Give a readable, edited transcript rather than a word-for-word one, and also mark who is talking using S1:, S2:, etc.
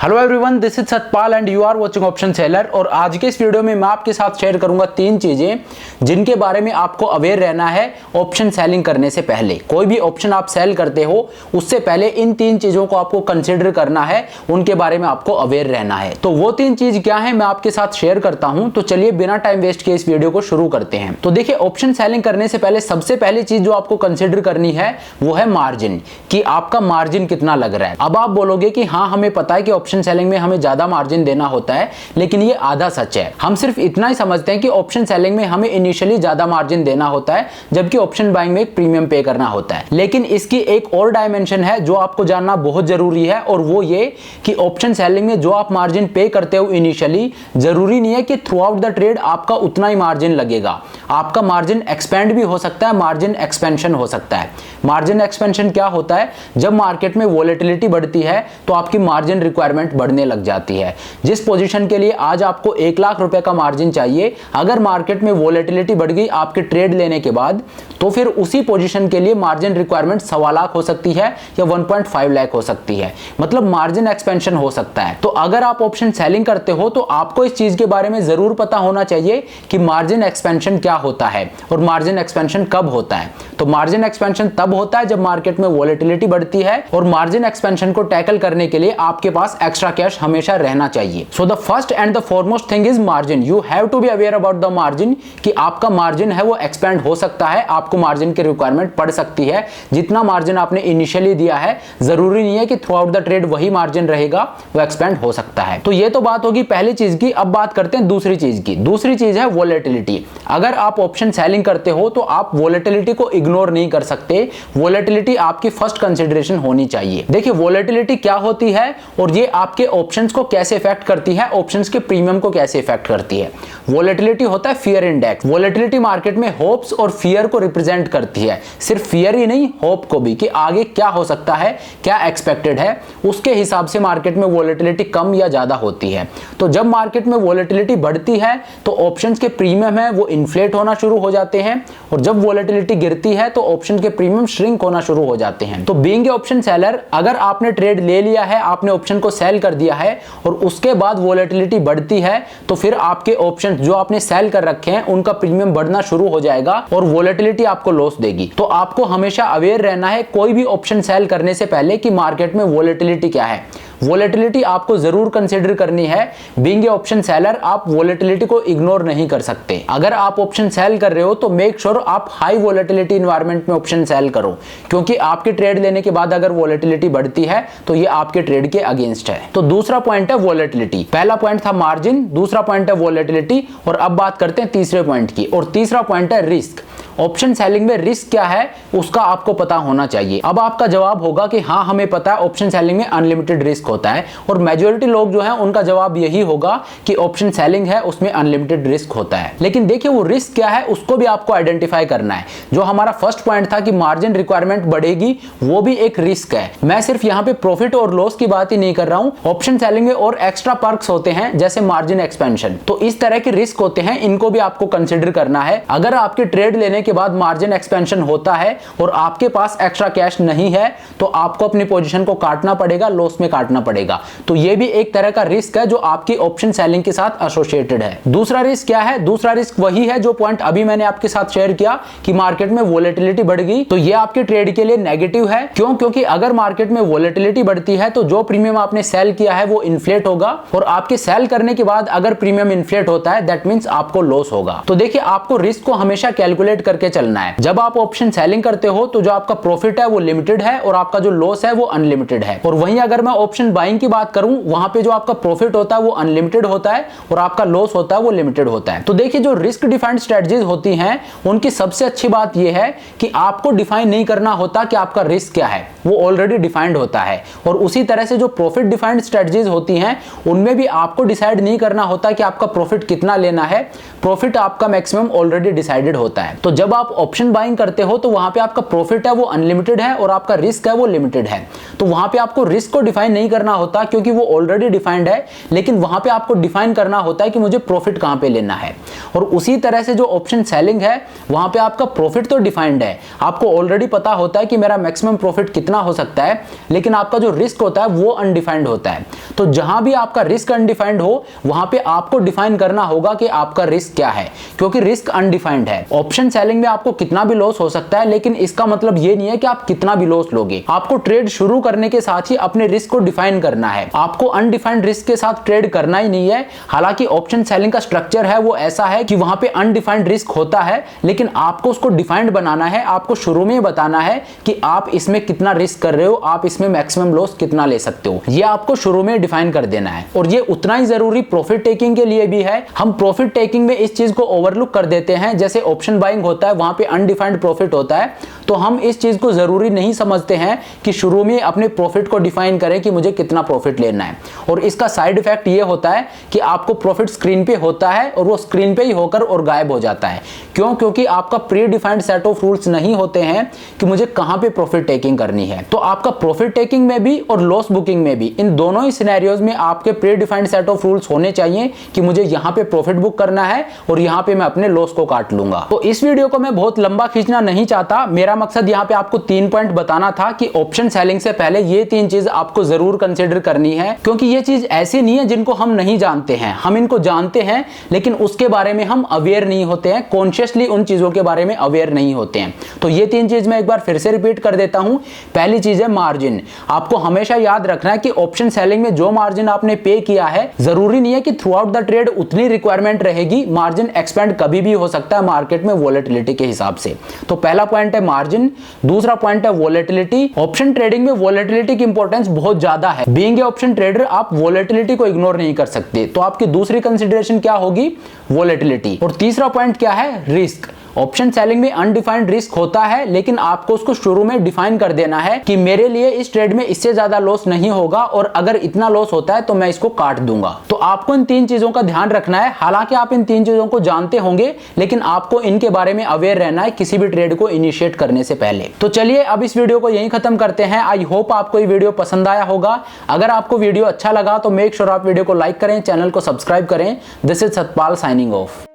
S1: Hello everyone, this is Satpal and you are watching option seller. और आज के इस वीडियो में मैं आपके साथ शेयर करूंगा 3 चीजें जिनके बारे में आपको अवेयर रहना है ऑप्शन सेलिंग करने से पहले। कोई भी ऑप्शन आप सेल करते हो उससे पहले इन 3 चीजों को आपको कंसिडर करना है, उनके बारे में आपको अवेयर रहना है। तो वो 3 चीज क्या है मैं आपके साथ शेयर करता हूं। तो चलिए बिना टाइम वेस्ट किए इस वीडियो को शुरू करते हैं। तो देखिए, ऑप्शन सेलिंग करने से पहले सबसे पहली चीज जो आपको कंसिडर करनी है वो है मार्जिन, कि आपका मार्जिन कितना लग रहा है। अब आप बोलोगे कि हाँ, हमें पता है कि ऑप्शन सेलिंग में हमें ज्यादा मार्जिन देना होता है, लेकिन ये आधा सच है। हम सिर्फ इतना ही समझते हैं कि ऑप्शन सेलिंग में हमें इनिशियली ज्यादा मार्जिन देना होता है, जबकि ऑप्शन बाइंग में एक प्रीमियम पे करना होता है। लेकिन इसकी एक और डायमेंशन है जो आपको जानना बहुत जरूरी है, और वो ये कि ऑप्शन सेलिंग में जो आप मार्जिन पे करते हो इनिशियली, जरूरी नहीं है कि थ्रू आउट द ट्रेड आपका उतना ही मार्जिन लगेगा। आपका मार्जिन एक्सपेंड भी हो सकता है, मार्जिन एक्सपेंशन हो सकता है। मार्जिन एक्सपेंशन क्या होता है? जब मार्केट में वोलेटिलिटी बढ़ती है तो आपकी मार्जिन रिक्वायरमेंट बढ़ने लग जाती है। जिस पोजीशन के लिए आज आपको 1 लाख रुपए का मार्जिन चाहिए, अगर मार्केट में वोलेटिलिटी बढ़ गई आपके ट्रेड लेने के बाद, तो फिर उसी पोजीशन के लिए मार्जिन रिक्वायरमेंट 1.25 लाख हो सकती है या 1.5 लाख हो सकती है। मतलब मार्जिन एक्सपेंशन हो सकता है। तो अगर आप ऑप्शन सेलिंग करते हो तो आपको इस चीज के बारे में जरूर पता होना चाहिए कि मार्जिन एक्सपेंशन क्या होता है और मार्जिन एक्सपेंशन कब होता है। तो मार्जिन एक्सपेंशन तब होता है जब मार्केट में वोलेटिलिटी बढ़ती है, और मार्जिन एक्सपेंशन को टैकल करने के लिए आपके पास एक्स्ट्रा कैश हमेशा रहना चाहिए। So the first and the foremost thing is margin. You have to be aware about the margin, कि आपका मार्जिन है वो एक्सपेंड हो सकता है, आपको मार्जिन की रिक्वायरमेंट पड़ सकती है। जितना मार्जिन आपने इनिशियली दिया है, जरूरी नहीं है कि थ्रू आउट द ट्रेड वही मार्जिन रहेगा, वो एक्सपेंड हो सकता है। तो ये तो बात होगी पहली चीज की। अब बात करते हैं दूसरी चीज की। दूसरी चीज है वोलेटिलिटी। अगर आप ऑप्शन सेलिंग करते हो तो आप वोलेटिलिटी को इग्नोर नहीं कर सकते। वोलेटिलिटी आपकी फर्स्ट कंसिडरेशन होनी चाहिए। देखिए, वोलेटिलिटी क्या होती है और ये आपके ऑप्शंस को कैसे इफेक्ट करती है, ऑप्शंस के प्रीमियम को कैसे इफेक्ट करती है। वोलेटिलिटी होता है फियर इंडेक्स। वोलेटिलिटी मार्केट में होप्स और फियर को रिप्रेजेंट करती है। सिर्फ फियर ही नहीं, होप को भी, कि आगे क्या हो सकता है, क्या एक्सपेक्टेड है, उसके हिसाब से मार्केट में वोलेटिलिटी कम या ज्यादा होती है। तो जब मार्केट में वोलेटिलिटी बढ़ती है तो ऑप्शंस के प्रीमियम है वो इन्फ्लेट होना शुरू हो जाते हैं, और जब वोलेटिलिटी गिरती है तो ऑप्शन के प्रीमियम श्रिंक होना शुरू हो जाते हैं। तो बीइंग ए ऑप्शन सेलर, अगर आपने ट्रेड ले लिया है, आपने ऑप्शन को सेल कर दिया है और उसके बाद वोलेटिलिटी बढ़ती है, तो फिर आपके ऑप्शन जो आपने सेल कर रखे हैं उनका प्रीमियम बढ़ना शुरू हो जाएगा और वोलेटिलिटी आपको लॉस देगी। तो आपको हमेशा अवेयर रहना है कोई भी ऑप्शन सेल करने से पहले कि मार्केट में वोलेटिलिटी क्या है। वोलेटिलिटी आपको जरूर कंसीडर करनी है। बीइंग ए ऑप्शन सेलर, आप वोलेटिलिटी को इग्नोर नहीं कर सकते। अगर आप ऑप्शन सेल कर रहे हो तो मेक श्योर आप हाई वोलेटिलिटी एनवायरनमेंट में ऑप्शन सेल करो, क्योंकि आपके ट्रेड लेने के बाद अगर वोलेटिलिटी बढ़ती है तो ये आपके ट्रेड के अगेंस्ट है। तो दूसरा पॉइंट है वोलेटिलिटी। पहला पॉइंट था मार्जिन, दूसरा पॉइंट है वोलेटिलिटी, और अब बात करते हैं तीसरे पॉइंट की। और तीसरा पॉइंट है रिस्क। ऑप्शन सेलिंग में रिस्क क्या है उसका आपको पता होना चाहिए। अब आपका जवाब होगा कि हाँ, हमें पता है ऑप्शन सेलिंग में अनलिमिटेड रिस्क होता है, और मेजॉरिटी लोग जो है उनका जवाब यही होगा कि ऑप्शन सेलिंग है उसमें अनलिमिटेड रिस्क होता है। लेकिन देखिए, वो रिस्क क्या है उसको भी आपको आइडेंटिफाई करना है। जो हमारा फर्स्ट पॉइंट था कि मार्जिन रिक्वायरमेंट बढ़ेगी, वो भी एक रिस्क है। मैं सिर्फ यहाँ पे प्रॉफिट और लॉस की बात ही नहीं कर रहा हूँ। ऑप्शन सेलिंग में और एक्स्ट्रा पर्क्स होते हैं जैसे मार्जिन एक्सपेंशन। तो इस तरह के रिस्क होते हैं, इनको भी आपको कंसिडर करना है। अगर आपके ट्रेड लेने के बाद मार्जिन एक्सपेंशन होता है और आपके पास एक्स्ट्रा कैश नहीं है, तो आपको अपनी पोजीशन को काटना पड़ेगा, लॉस में काटना पड़ेगा। तो ये भी एक तरह का रिस्क है जो आपकी ऑप्शन सेलिंग के साथ एसोसिएटेड है। दूसरा रिस्क क्या है? दूसरा रिस्क वही है जो पॉइंट अभी मैंने आपके साथ शेयर किया कि मार्केट में वोलेटिलिटी बढ़ गई, तो ये आपके ट्रेड के लिए नेगेटिव है। क्यों? क्योंकि अगर मार्केट में वोलेटिलिटी बढ़ती है तो जो प्रीमियम आपने सेल किया है वो इन्फ्लेट होगा, और आपके सेल करने के बाद अगर प्रीमियम इन्फ्लेट होता है दैट मींस आपको लॉस होगा। तो देखिए, आपको रिस्क को हमेशा कैलकुलेट करके चलना है। जब आप ऑप्शन सेलिंग करते हो तो जो आपका प्रॉफिट है वो लिमिटेड है और आपका जो लॉस है वो अनलिमिटेड है। और वहीं अगर मैं ऑप्शन बाइंग की बात करूं, वहां पे जो आपका प्रॉफिट होता है वो अनलिमिटेड होता है और आपका लॉस होता है वो लिमिटेड होता है। तो देखिए, जो रिस्क डिफाइंड स्ट्रेटजीज होती हैं उनकी सबसे अच्छी बात यह है कि आपको डिफाइन नहीं करना होता कि आपका रिस्क क्या है, वो ऑलरेडी डिफाइंड होता है। और उसी तरह से जो प्रॉफिट डिफाइंड स्ट्रेटजीज होती हैं उनमें भी आपको डिसाइड नहीं करना होता कि आपका प्रॉफिट कितना लेना है। प्रॉफिट आपका मैक्सिमम ऑलरेडी डिसाइडेड होता है। तो जब आप ऑप्शन बाइंग करते हो तो वहां पे आपका प्रॉफिट है वो अनलिमिटेड है और आपका रिस्क है वो लिमिटेड है। तो वहां पे आपको रिस्क को डिफाइन नहीं करना होता क्योंकि वो ऑलरेडी डिफाइंड है, लेकिन वहां पे आपको डिफाइन करना होता है कि मुझे प्रॉफिट कहां पे लेना है। और उसी तरह से जो ऑप्शन सेलिंग है वहां पे आपका प्रॉफिट तो डिफाइंड है, आपको ऑलरेडी पता होता है कि मेरा मैक्सिमम प्रॉफिट कितना हो सकता है, लेकिन आपका जो रिस्क होता है वो अनडिफाइंड होता है। तो जहां भी आपका रिस्क अनडिफाइंड हो वहां पे आपको डिफाइन करना होगा कि आपका रिस्क क्या है, क्योंकि रिस्क अनडिफाइंड है। ऑप्शन सेलिंग में आपको कितना भी लॉस हो सकता है, लेकिन इसका मतलब ये नहीं है कि आप कितना भी लॉस लोगे। आपको ट्रेड शुरू करने के साथ ही अपने रिस्क को डिफाइन करना है। आपको अनडिफाइंड रिस्क के साथ ट्रेड करना ही नहीं है। हालांकि ऑप्शन सेलिंग का स्ट्रक्चर है वो ऐसा है कि वहां पे अनडिफाइंड रिस्क होता है, लेकिन आपको उसको डिफाइंड बनाना है। आपको शुरू में बताना है कि आप इसमें कितना रिस्क कर रहे हो, आप इसमें मैक्सिमम लॉस कितना ले सकते हो, ये आपको शुरू में डिफाइन कर देना है। और ये उतना ही जरूरी प्रॉफिट टेकिंग के लिए भी है। हम प्रॉफिट टेकिंग में इस चीज को ओवरलुक कर देते हैं। जैसे ऑप्शन बाइंग होता है वहां पे अनडिफाइंड प्रॉफिट होता है, तो हम इस चीज को जरूरी नहीं समझते हैं कि शुरू में अपने प्रॉफिट को डिफाइन करें कि मुझे कितना प्रॉफिट लेना है। और इसका साइड इफेक्ट ये होता है कि आपको प्रॉफिट स्क्रीन पे होता है और वो स्क्रीन पे ही होकर और गायब हो जाता है। क्यों? क्योंकि आपका pre defined set of rules नहीं होते हैं कि मुझे कहां पे प्रॉफिट टेकिंग करनी है। तो आपका प्रॉफिट टेकिंग में भी और लॉस बुकिंग में भी, इन दोनों ही सिनेरियोज में आपके pre defined set of rules होने चाहिए कि मुझे यहां पे प्रॉफिट बुक करना है और यहां पे मैं अपने लॉस को काट लूंगा। तो इस वीडियो को मैं बहुत लंबा खींचना नहीं चाहता। मेरा मकसद यहां पे आपको 3 पॉइंट बताना था कि ऑप्शन सेलिंग से पहले ये 3 चीज आपको जरूर कंसीडर करनी है, क्योंकि ये चीज ऐसी नहीं है जिनको हम नहीं जानते हैं। हम इनको जानते हैं, लेकिन उसके बारे में हम अवेयर नहीं होते हैं, कॉन्शियसली उन चीजों के बारे में अवेयर नहीं होते हैं। तो ये 3 चीज मैं एक बार फिर से रिपीट कर देता हूं। पहली चीज है मार्जिन। आपको हमेशा याद रखना है कि ऑप्शन सेलिंग में जो मार्जिन आपने पे किया है, जरूरी नहीं है कि थ्रू आउट द ट्रेड उतनी रिक्वायरमेंट रहेगी। मार्जिन एक्सपेंड कभी भी हो सकता है मार्केट में वोलेटिलिटी के हिसाब से। तो पहला पॉइंट है मार्जिन। दूसरा पॉइंट है वोलेटिलिटी। ऑप्शन ट्रेडिंग में वोलेटिलिटी की इंपॉर्टेंस बहुत ज्यादा है। बीइंग ए ऑप्शन ट्रेडर आप वोलेटिलिटी को इग्नोर नहीं कर सकते। तो आपकी दूसरी कंसीडरेशन क्या होगी? वोलेटिलिटी। और तीसरा पॉइंट क्या है? रिस्क। ऑप्शन सेलिंग में अनडिफाइंड रिस्क होता है, लेकिन आपको उसको शुरू में डिफाइन कर देना है कि मेरे लिए इस ट्रेड में इससे ज्यादा लॉस नहीं होगा और अगर इतना लॉस होता है तो मैं इसको काट दूंगा। तो आपको इन 3 चीजों का ध्यान रखना है। हालांकि आप इन 3 चीजों को जानते होंगे, लेकिन आपको इनके बारे में अवेयर रहना है किसी भी ट्रेड को इनिशिएट करने से पहले। तो चलिए अब इस वीडियो को यहीं खत्म करते हैं। आई होप आपको ये वीडियो पसंद आया होगा। अगर आपको वीडियो अच्छा लगा तो मेक श्योर आप वीडियो को लाइक करें, चैनल को सब्सक्राइब करें। This is Satpal signing off.